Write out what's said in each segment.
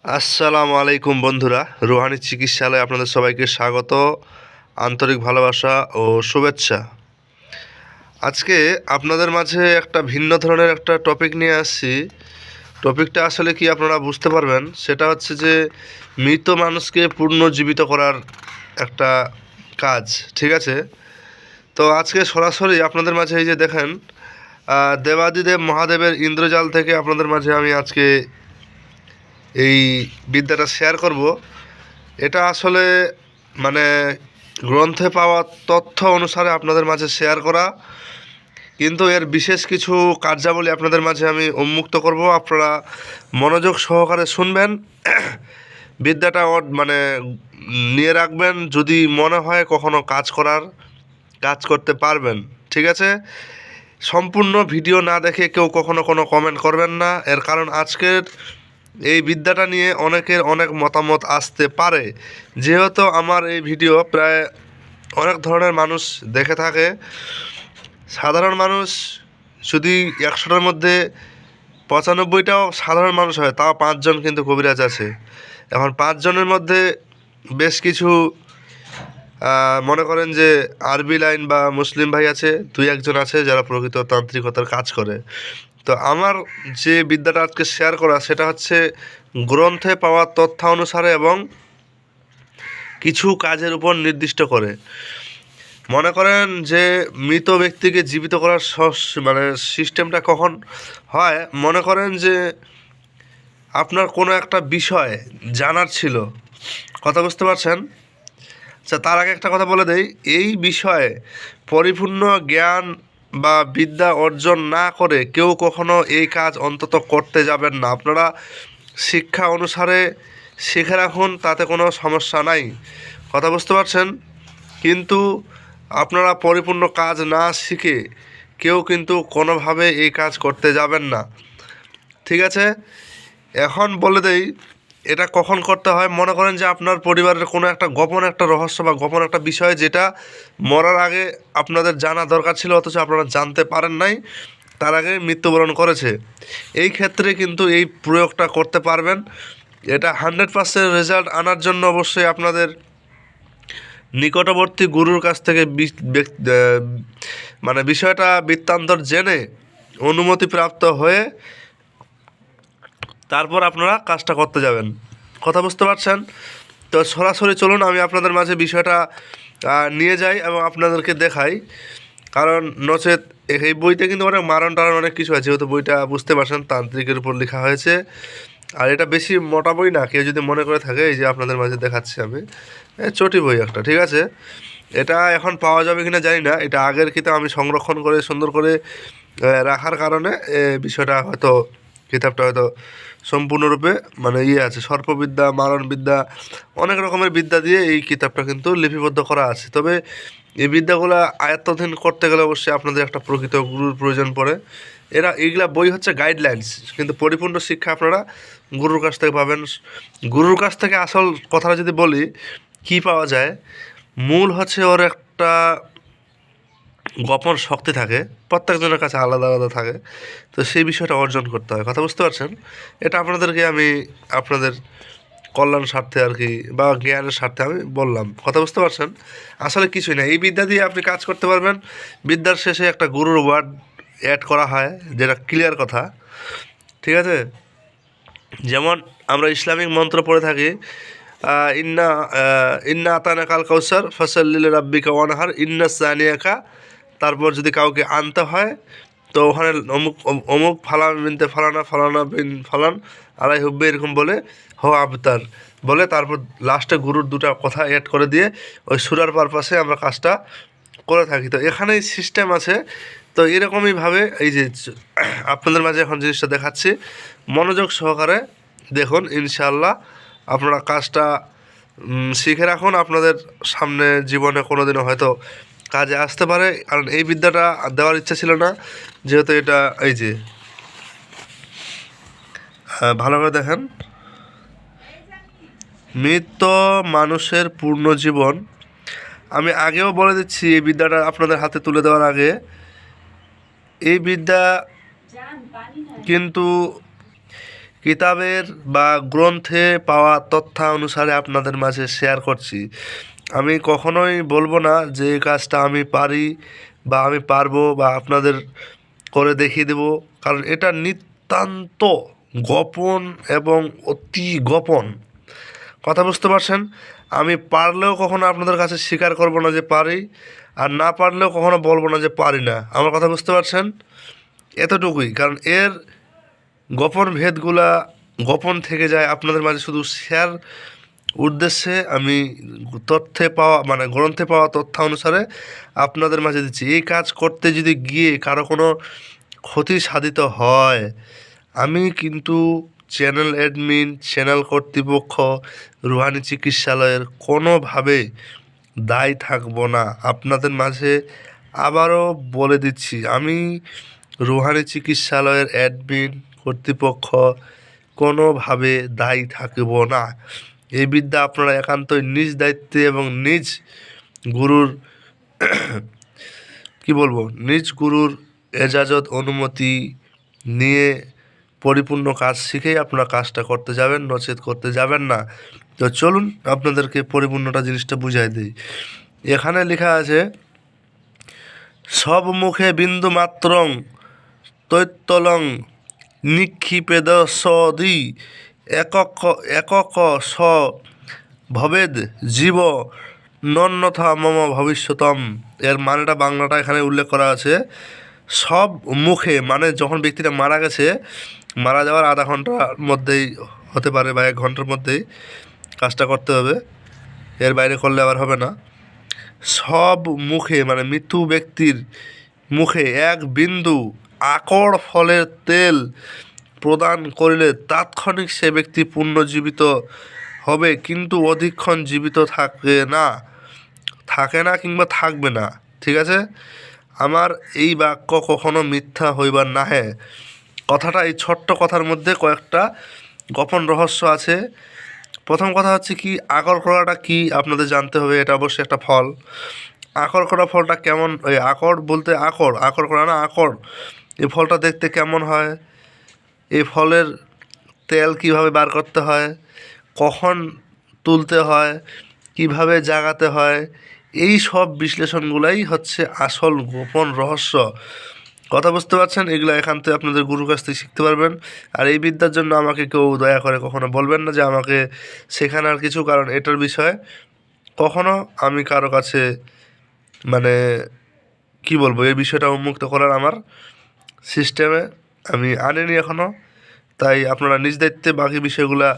আসসালামু আলাইকুম বন্ধুরা, রুহানি চিকিৎসালয়ে আপনাদের সবাইকে স্বাগত, আন্তরিক ভালোবাসা ও শুভেচ্ছা। আজকে আপনাদের মাঝে একটা ভিন্ন ধরনের একটা টপিক নিয়ে আসছি। টপিকটা আসলে কি আপনারা বুঝতে পারবেন, সেটা হচ্ছে যে মৃত মানুষকে পুনর্জীবিত করার একটা কাজ। ঠিক আছে, তো আজকে সরাসরি আপনাদের মাঝে এই যে দেখেন, দেবাদিদেব মহাদেবের ইন্দ্রজাল থেকে আপনাদের মাঝে আমি আজকে এই বিদ্যাটা শেয়ার করব। এটা আসলে মানে গ্রন্থে পাওয়া তথ্য অনুসারে আপনাদের মাঝে শেয়ার করা, কিন্তু এর বিশেষ কিছু কার্যাবলী আপনাদের মাঝে আমি উন্মুক্ত করব। আপনারা মনোযোগ সহকারে শুনবেন, বিদ্যাটা মানে নিয়ে রাখবেন। যদি মনে হয় কখনো কাজ করতে পারবেন। ঠিক আছে, সম্পূর্ণ ভিডিও না দেখে কেউ কখনো কোনো কমেন্ট করবেন না। এর কারণ আজকের এই বিদ্যাটা নিয়ে অনেকের অনেক মতামত আসতে পারে। যেহেতু আমার এই ভিডিও প্রায় অনেক ধরনের মানুষ দেখে থাকে, সাধারণ মানুষ যদি 100টার মধ্যে 95টাও সাধারণ মানুষ হয়, তাও 5জন কিন্তু কবিরাজ আছে। এখন 5জনের মধ্যে বেশ কিছু মনে করেন যে আরবি লাইন বা মুসলিম ভাই আছে, 2-1জন আছে যারা প্রকৃত তান্ত্রিকতার কাজ করে। তো আমার যে বিদ্যাটা আজকে শেয়ার করা, সেটা হচ্ছে গ্রন্থে পাওয়া তথ্য অনুসারে এবং কিছু কাজের উপর নির্দিষ্ট করে। মনে করেন যে মৃত ব্যক্তিকে জীবিত করার মানে সিস্টেমটা কখন হয়, মনে করেন যে আপনার কোনো একটা বিষয় জানার ছিল, কথা বুঝতে পারছেন? আচ্ছা, তার আগে একটা কথা বলে দেই, এই বিষয়ে পরিপূর্ণ জ্ঞান বা বিদ্যা অর্জন না করে কেউ কখনো এই কাজ অন্তত করতে যাবেন না। আপনারা শিক্ষা অনুসারে শিখে রাখুন, তাতে কোনো সমস্যা নাই, কথা বুঝতে পারছেন? কিন্তু আপনারা পরিপূর্ণ কাজ না শিখে কেউ কিন্তু কোনোভাবে এই কাজ করতে যাবেন না। ঠিক আছে, এখন বলে দেই এটা কখন করতে হয়। মনে করেন যে আপনার পরিবারের কোনো একটা গোপন একটা রহস্য বা গোপন একটা বিষয়, যেটা মরার আগে আপনাদের জানা দরকার ছিল অথচ আপনারা জানতে পারেন নাই, তার আগে মৃত্যুবরণ করেছে। এই ক্ষেত্রে কিন্তু এই প্রয়োগটা করতে পারবেন। এটা 100% রেজাল্ট আনার জন্য অবশ্যই আপনাদের নিকটবর্তী গুরুর কাছ থেকে মানে বিষয়টা বৃত্তান্তর জেনে অনুমতিপ্রাপ্ত হয়ে তারপর আপনারা কাজটা করতে যাবেন, কথা বুঝতে পারছেন? তো সরাসরি চলুন আমি আপনাদের মাঝে বিষয়টা নিয়ে যাই এবং আপনাদেরকে দেখাই। কারণ নচেত এই বইতে কিন্তু অনেক মারণ টারণ অনেক কিছু আছে, যেহেতু বইটা বুঝতে পারছেন তান্ত্রিকের উপর লেখা হয়েছে। আর এটা বেশি মোটা বই না, কেউ যদি মনে করে থাকে, এই যে আপনাদের মাঝে দেখাচ্ছি আমি, চটি বই একটা। ঠিক আছে, এটা এখন পাওয়া যাবে কিনা জানি না, এটা আগের কিতাব আমি সংরক্ষণ করে সুন্দর করে রাখার কারণে বিষয়টা হয়তো, কিতাবটা হয়তো সম্পূর্ণরূপে মানে আছে, সর্পবিদ্যা, মারণবিদ্যা, অনেক রকমের বিদ্যা দিয়ে এই কিতাবটা কিন্তু লিপিবদ্ধ করা আছে। তবে এই বিদ্যাগুলো আয়ত্তাধীন করতে গেলে অবশ্যই আপনাদের একটা প্রকৃত গুরুর প্রয়োজন পড়ে। এইগুলা বই হচ্ছে গাইডলাইন্স, কিন্তু পরিপূর্ণ শিক্ষা আপনারা গুরুর কাছ থেকে পাবেন। গুরুর কাছ থেকে আসল কথাটা যদি বলি, কি পাওয়া যায়, মূল হচ্ছে ওর একটা গোপন শক্তি থাকে, প্রত্যেকজনের কাছে আলাদা আলাদা থাকে। তো সেই বিষয়টা অর্জন করতে হয়, কথা বুঝতে পারছেন? এটা আপনাদেরকে আমি আপনাদের কল্যাণ স্বার্থে আর কি, বা জ্ঞানের স্বার্থে আমি বললাম, কথা বুঝতে পারছেন? আসলে কিছুই না, এই বিদ্যা দিয়ে আপনি কাজ করতে পারবেন। বিদ্যার শেষে একটা গুরুর ওয়ার্ড অ্যাড করা হয়, যেটা ক্লিয়ার কথা। ঠিক আছে, যেমন আমরা ইসলামিক মন্ত্র পড়ে থাকি, ইন্না ইন্না আতানা কাল কাউসার ফসল্লিল রাব্বিকা ওয়ানহার ইন্না সানিয়াকা। তারপর যদি কাউকে আনতে হয়, তো ওখানে অমুক অমুক ফালান বিনতে ফালানা ফালানা বিন ফালান আলাই হুব্বে, এরকম বলে হো আবতার বলে, তারপর লাস্টে গুরুর দুটো কথা অ্যাড করে দিয়ে ওই সুরার পারপাসে আমরা কাজটা করে থাকি। তো এখানেই সিস্টেম আছে। তো এরকমইভাবে এই যে আপনাদের মাঝে এখন জিনিসটা দেখাচ্ছি, মনোযোগ সহকারে দেখুন, ইনশাআল্লাহ আপনারা কাজটা শিখে রাখুন। আপনাদের সামনে জীবনে কোনো দিনও হয়তো কাজে আসতে পারে। কারণ এই বিদ্যাটা দেওয়ার ইচ্ছা ছিল না, যেহেতু এটা এই যে ভালো করে দেখেন, মৃত মানুষের পূর্ণ জীবন। আমি আগেও বলে দিচ্ছি, এই বিদ্যাটা আপনাদের হাতে তুলে দেওয়ার আগে, এই বিদ্যা কিন্তু কিতাবের বা গ্রন্থে পাওয়া তথ্যানুসারে আপনাদের মাঝে শেয়ার করছি। আমি কখনোই বলবো না যে এই কাজটা আমি পারি বা আমি পারবো বা আপনাদের করে দেখিয়ে দেব, কারণ এটা নিতান্ত গোপন এবং অতি গোপন। কথা বুঝতে পারছেন? আমি পারলেও কখনো আপনাদের কাছে স্বীকার করব না যে পারি, আর না পারলেও কখনো বলবো না যে পারি না। আমার কথা বুঝতে পারছেন? এতটুকুই, কারণ এর গোপন ভেদগুলা গোপন থেকে যায়। আপনাদের মাঝে শুধু শেয়ার উদ্দেশ্যে আমি তথ্যে পাওয়া মানে গ্রন্থে পাওয়া তথ্য অনুসারে আপনাদের মাঝে দিচ্ছি। এই কাজ করতে যদি গিয়ে কারো কোনো ক্ষতি সাধিত হয়, আমি কিন্তু চ্যানেল অ্যাডমিন, চ্যানেল কর্তৃপক্ষ, রুহানি চিকিৎসালয়ের কোনোভাবে দায়ী থাকব না। আপনাদের মাঝে আবারও বলে দিচ্ছি, আমি রুহানি চিকিৎসালয়ের অ্যাডমিন কর্তৃপক্ষ কোনোভাবে দায়ী থাকব না। এই বিদ্যা আপনারা একান্তই নিজ দায়িত্বে এবং নিজ গুরুর কি বলবো, নিজ গুরুর এজাজত অনুমতি নিয়ে পরিপূর্ণ কাজ শিখেই আপনারা কাজটা করতে যাবেন, নচেত করতে যাবেন না। তো চলুন আপনাদেরকে পরিপূর্ণটা জিনিসটা বুঝাই দিই। এখানে লেখা আছে, সব মুখে বিন্দু মাত্রং তৈত্তলং নিক্ষিপেদসদি একক একক স ভবেদ জীব নন্যথা মম ভবিষ্যতম। এর মানেটা বাংলাটা এখানে উল্লেখ করা আছে। সব মুখে মানে যখন ব্যক্তিটা মারা গেছে, মারা যাওয়ার আধা ঘন্টার মধ্যেই হতে পারে বা 1 ঘন্টার মধ্যেই কাজটা করতে হবে, এর বাইরে করলে আবার হবে না। সব মুখে মানে মৃত্যু ব্যক্তির মুখে 1 বিন্দু আকড় ফলের তেল প্রদান করিলে তাৎক্ষণিক সে ব্যক্তি পুনর্জীবিত হবে, কিন্তু অধিকক্ষণ জীবিত থাকে না কিংবা থাকবে না। ঠিক আছে? আমার এই বাক্য কখনো মিথ্যা হইবার নাহে। কথাটা, এই ছোট্ট কথার মধ্যে কয়েকটা গোপন রহস্য আছে। প্রথম কথা হচ্ছে কি, আকড় করাটা কি আপনাদের জানতে হবে। এটা অবশ্যই একটা ফল। আকড় করা ফলটা কেমন, ওই আকড় বলতে আকড় করা না, আকড়, এই ফলটা দেখতে কেমন হয়, এই ফলের তেল কিভাবে বার করতে হয়, কখন তুলতে হয়, কিভাবে জাগাতে হয়, এই সব বিশ্লেষণগুলাই হচ্ছে আসল গোপন রহস্য। কথা বুঝতে পারছেন? এগুলো একান্ত আপনাদের গুরুর কাছ থেকে শিখতে পারবেন। আর এই বিদ্যার জন্য আমাকে কেউ দয়া করে কখনো বলবেন না যে আমাকে শেখানোর কিছু, কারণ এটার বিষয়ে কখনো আমি কারো কাছে মানে কি বলবো, এই বিষয়টা উন্মুক্ত করার আমার সিস্টেমে আমি আনিনি এখনও। তাই আপনারা নিজ দায়িত্বে বাকি বিষয়গুলা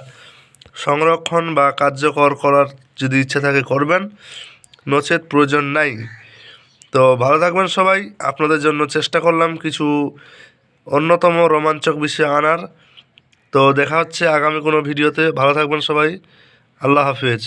সংরক্ষণ বা কার্যকর করার যদি ইচ্ছা থাকে করবেন, নচেত প্রয়োজন নাই। তো ভালো থাকবেন সবাই। আপনাদের জন্য চেষ্টা করলাম কিছু অন্যতম রোমাঞ্চক বিষয় আনার। তো দেখা হচ্ছে আগামী কোনো ভিডিওতে। ভালো থাকবেন সবাই। আল্লাহ হাফেজ।